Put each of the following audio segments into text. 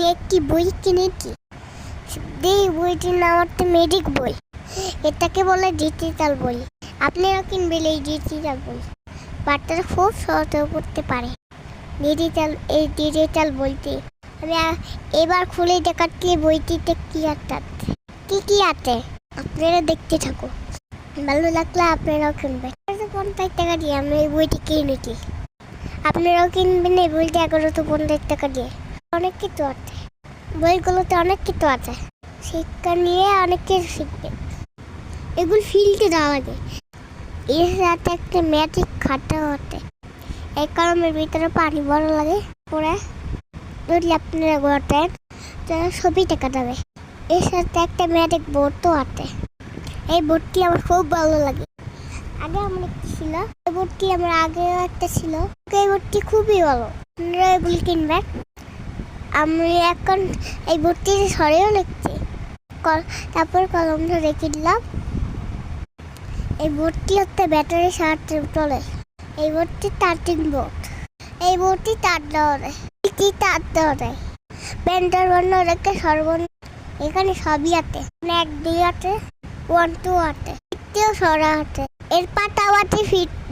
আমি একটি বই কিনেছি। এই বইটির নাম হচ্ছে ম্যাজিক বই। এটাকে বলে ডিজিটাল বই। আপনারাও কিনবেন এই ডিজিটাল বই। বাচ্চারা খুব সহজে পড়তে পারে এই ডিজিটাল বইটি। আমি এবার খুলে দেখাচ্ছি বইটিতে কি আছে আপনারা দেখতে থাকো। ভালো লাগলে আপনারাও কিনবেন। 50 টাকা দিয়ে আমি এই বইটি কিনেছি। আপনারাও কিনবেন এই বইটি 1150 টাকা দিয়ে। অনেক কিছু আছে বইগুলোতে, অনেক কিছু আছে। শিক্ষা নিয়ে অনেক কিছু শিখবেন। এগুলো ফিল্ডে দেওয়া লাগে। এর সাথে একটা ম্যাজিক খাতা হতে এই কলমের ভিতরে পানি বড় লাগে পরে যদি আপনারা ঘটেন তাহলে ছবি টাকা দেবে। এর সাথে একটা ম্যাজিক বোর্ডও আছে। এই বোর্ডটি আমার খুব ভালো লাগে। আগে আমার একটা ছিল, এই বোর্ডটি আমার আগেও একটা ছিল। এই বোর্ডটি খুবই ভালো। আপনারা এগুলি কিনবেন। আমি এখন এই বোর্ডটি সরেও লিখছি, তারপর কলম ধরে কিনলাম। এই বোর্ডটি হচ্ছে ব্যাটারির সাহায্যে চলে। এই বোর্ডটি চার্জিং বোর্ড। এই বোর্ডটি তার দেওয়া ব্যান্ডার বর্ণ রেখে সর্বর্ণ এখানে সবই আছে। 1 2 আছে, 1 2 আছে, বৃত্তিও সরা আছে। এর পাতাবাতি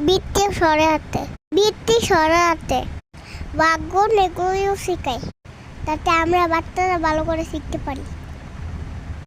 বৃত্তিও সরে আছে, বৃত্তি সরা আছে। বাক্য এগুলিও শেখায়, যাতে আমরা বাচ্চারা ভালো করে শিখতে পারি।